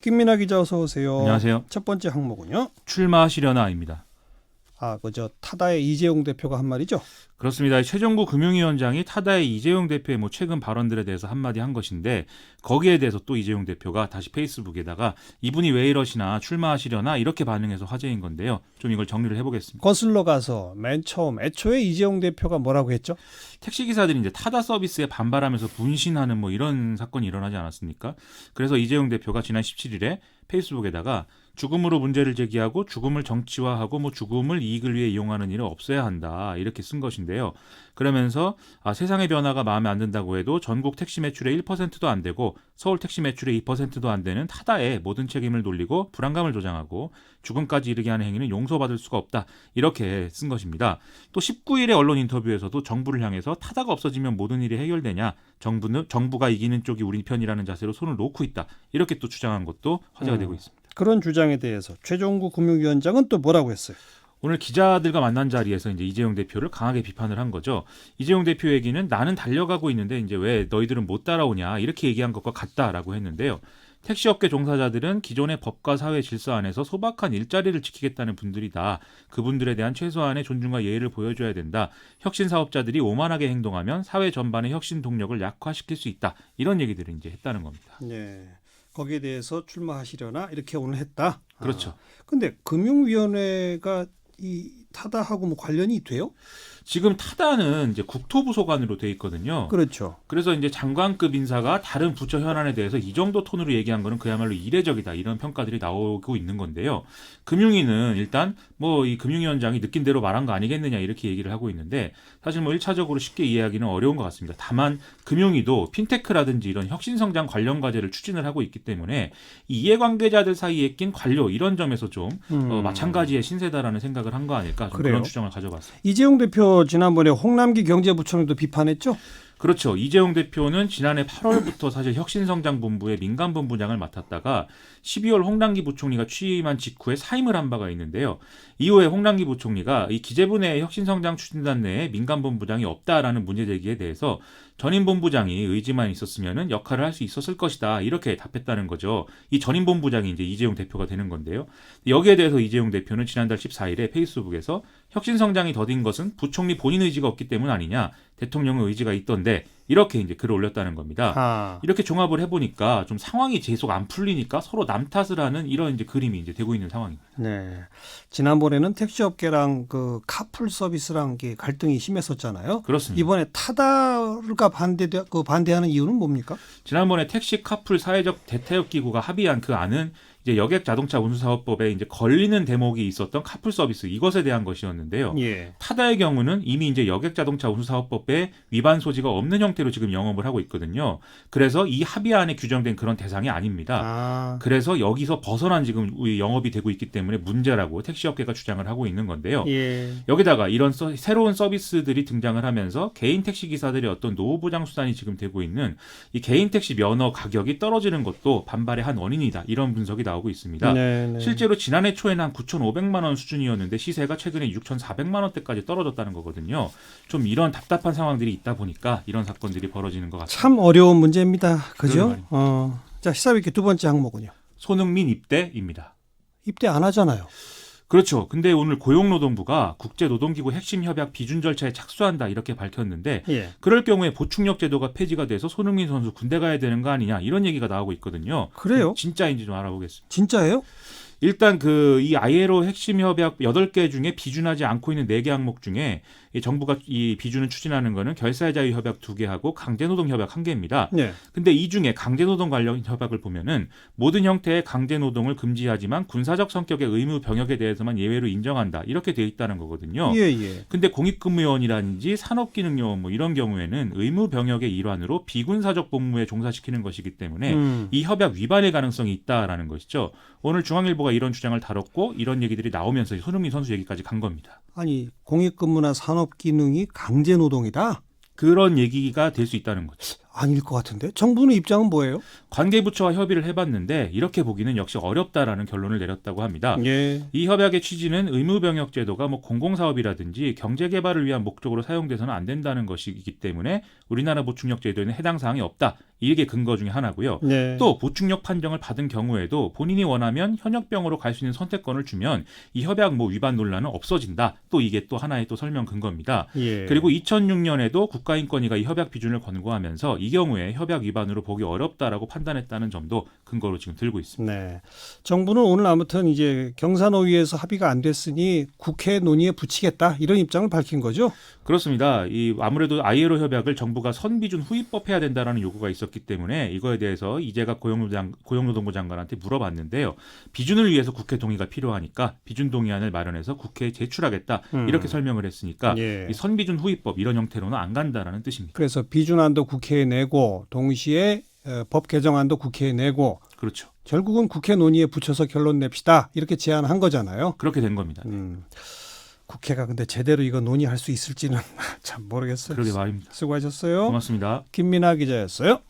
김민하 기자 어서 오세요. 안녕하세요. 첫 번째 항목은요. 출마하시려나입니다. 그저 타다의 이재용 대표가 한 말이죠. 그렇습니다. 최종구 금융위원장이 타다의 이재용 대표의 최근 발언들에 대해서 한마디 한 것인데 거기에 대해서 또 이재용 대표가 다시 페이스북에다가 이분이 왜 이러시나 출마하시려나 이렇게 반응해서 화제인 건데요. 좀 이걸 정리를 해보겠습니다. 거슬러 가서 맨 처음 애초에 이재용 대표가 뭐라고 했죠? 택시기사들이 이제 타다 서비스에 반발하면서 분신하는 이런 사건이 일어나지 않았습니까? 그래서 이재용 대표가 지난 17일에 페이스북에다가 죽음으로 문제를 제기하고 죽음을 정치화하고 죽음을 이익을 위해 이용하는 일은 없어야 한다 이렇게 쓴 것인데요. 그러면서 세상의 변화가 마음에 안 든다고 해도 전국 택시 매출의 1%도 안 되고 서울 택시 매출의 2%도 안 되는 타다에 모든 책임을 돌리고 불안감을 조장하고 죽음까지 이르게 하는 행위는 용서받을 수가 없다 이렇게 쓴 것입니다. 또 19일의 언론 인터뷰에서도 정부를 향해서 타다가 없어지면 모든 일이 해결되냐 정부가 이기는 쪽이 우리 편이라는 자세로 손을 놓고 있다 이렇게 또 주장한 것도 화제가 되고 있습니다. 그런 주장에 대해서 최종구 금융위원장은 또 뭐라고 했어요? 오늘 기자들과 만난 자리에서 이제 이재용 대표를 강하게 비판을 한 거죠. 이재용 대표 얘기는 나는 달려가고 있는데 이제 왜 너희들은 못 따라오냐 이렇게 얘기한 것과 같다라고 했는데요. 택시업계 종사자들은 기존의 법과 사회 질서 안에서 소박한 일자리를 지키겠다는 분들이다. 그분들에 대한 최소한의 존중과 예의를 보여줘야 된다. 혁신 사업자들이 오만하게 행동하면 사회 전반의 혁신 동력을 약화시킬 수 있다. 이런 얘기들을 이제 했다는 겁니다. 네. 거기에 대해서 출마하시려나 이렇게 오늘 했다. 그렇죠. 근데 금융위원회가 이 타다하고 관련이 돼요? 지금 타다는 이제 국토부 소관으로 돼 있거든요. 그렇죠. 그래서 이제 장관급 인사가 다른 부처 현안에 대해서 이 정도 톤으로 얘기한 거는 그야말로 이례적이다 이런 평가들이 나오고 있는 건데요. 금융위는 일단 이 금융위원장이 느낀 대로 말한 거 아니겠느냐 이렇게 얘기를 하고 있는데 사실 1차적으로 쉽게 이해하기는 어려운 것 같습니다. 다만 금융위도 핀테크라든지 이런 혁신성장 관련 과제를 추진을 하고 있기 때문에 이 이해관계자들 사이에 낀 관료 이런 점에서 좀 마찬가지의 신세다라는 생각을 한 거 아닐까 좀 그런 추정을 가져봤습니다. 이재용 대표 지난번에 홍남기 경제부총리도 비판했죠? 그렇죠. 이재용 대표는 지난해 8월부터 사실 혁신성장본부의 민간본부장을 맡았다가 12월 홍남기 부총리가 취임한 직후에 사임을 한 바가 있는데요. 이후에 홍남기 부총리가 이 기재부 내 혁신성장 추진단 내에 민간본부장이 없다라는 문제 제기에 대해서 전임 본부장이 의지만 있었으면 역할을 할 수 있었을 것이다 이렇게 답했다는 거죠. 이 전임 본부장이 이제 이재용 대표가 되는 건데요. 여기에 대해서 이재용 대표는 지난달 14일에 페이스북에서 혁신성장이 더딘 것은 부총리 본인 의지가 없기 때문 아니냐 대통령의 의지가 있던데 이렇게 이제 글을 올렸다는 겁니다. 이렇게 종합을 해보니까 좀 상황이 계속 안 풀리니까 서로 남 탓을 하는 이런 이제 그림이 이제 되고 있는 상황입니다. 네. 지난번에는 택시업계랑 그 카풀 서비스랑 갈등이 심했었잖아요. 그렇습니다. 이번에 타다가 반대하는 이유는 뭡니까? 지난번에 택시 카풀 사회적 대타협 기구가 합의한 그 안은 이제 여객 자동차 운수사업법에 이제 걸리는 대목이 있었던 카풀 서비스 이것에 대한 것이었는데요. 예. 타다의 경우는 이미 이제 여객 자동차 운수사업법에 위반 소지가 없는 형태로 지금 영업을 하고 있거든요. 그래서 이 합의안에 규정된 그런 대상이 아닙니다. 그래서 여기서 벗어난 지금 영업이 되고 있기 때문에 문제라고 택시업계가 주장을 하고 있는 건데요. 예. 여기다가 이런 새로운 서비스들이 등장을 하면서 개인 택시 기사들의 어떤 노후 보장 수단이 지금 되고 있는 이 개인 택시 면허 가격이 떨어지는 것도 반발의 한 원인이다. 이런 분석이 나오고 있습니다. 네네. 실제로 지난해 초에는 한 9,500만 원 수준이었는데 시세가 최근에 6,400만 원대까지 떨어졌다는 거거든요. 좀 이런 답답한 상황들이 있다 보니까 이런 사건들이 벌어지는 것 같습니다. 참 어려운 문제입니다. 그죠? 자, 시사위키 두 번째 항목은요. 손흥민 입대입니다. 입대 안 하잖아요. 그렇죠. 근데 오늘 고용노동부가 국제노동기구 핵심 협약 비준 절차에 착수한다 이렇게 밝혔는데 예. 그럴 경우에 보충력 제도가 폐지가 돼서 손흥민 선수 군대 가야 되는 거 아니냐 이런 얘기가 나오고 있거든요. 그래요? 진짜인지 좀 알아보겠습니다. 진짜예요? 일단 이 ILO 핵심 협약 8개 중에 비준하지 않고 있는 4개 항목 중에 이 정부가 이 비준을 추진하는 거는 결사의 자유 협약 2개하고 강제노동 협약 1개입니다. 네. 근데 이 중에 강제노동 관련 협약을 보면은 모든 형태의 강제노동을 금지하지만 군사적 성격의 의무 병역에 대해서만 예외로 인정한다. 이렇게 돼 있다는 거거든요. 예, 예. 근데 공익근무요원이라든지 산업기능요원 이런 경우에는 의무 병역의 일환으로 비군사적 복무에 종사시키는 것이기 때문에 이 협약 위반의 가능성이 있다라는 것이죠. 오늘 중앙일보가 이런 주장을 다뤘고 이런 얘기들이 나오면서 손흥민 선수 얘기까지 간 겁니다. 아니, 공익근무나 산업기능이 강제노동이다? 그런 얘기가 될 수 있다는 거죠. 아닐 것 같은데. 정부는 입장은 뭐예요? 관계부처와 협의를 해봤는데 이렇게 보기는 역시 어렵다라는 결론을 내렸다고 합니다. 예. 이 협약의 취지는 의무병역 제도가 뭐 공공사업이라든지 경제개발을 위한 목적으로 사용돼서는 안 된다는 것이기 때문에 우리나라 보충력 제도에는 해당 사항이 없다. 이게 근거 중에 하나고요. 네. 또 보충력 판정을 받은 경우에도 본인이 원하면 현역병으로 갈 수 있는 선택권을 주면 이 협약 뭐 위반 논란은 없어진다. 또 이게 또 하나의 또 설명 근거입니다. 예. 그리고 2006년에도 국가인권위가 이 협약 비준을 권고하면서 이 경우에 협약 위반으로 보기 어렵다라고 판단했다는 점도 근거로 지금 들고 있습니다. 네. 정부는 오늘 아무튼 이제 경사노위에서 합의가 안 됐으니 국회 논의에 붙이겠다 이런 입장을 밝힌 거죠. 그렇습니다. 이 아무래도 ILO 협약을 정부가 선비준 후입법해야 된다라는 요구가 있었기 때문에 이거에 대해서 이재갑 고용노동부 장관한테 물어봤는데요. 비준을 위해서 국회 동의가 필요하니까 비준 동의안을 마련해서 국회에 제출하겠다 이렇게 설명을 했으니까 예. 이 선비준 후입법 이런 형태로는 안 간다라는 뜻입니다. 그래서 비준안도 국회에 내고 동시에 법 개정안도 국회에 내고 그렇죠. 결국은 국회 논의에 붙여서 결론 냅시다 이렇게 제안한 거잖아요. 그렇게 된 겁니다. 국회가 근데 제대로 이거 논의할 수 있을지는 참 모르겠어요. 그러게 말입니다. 수고하셨어요. 고맙습니다. 김민아 기자였어요.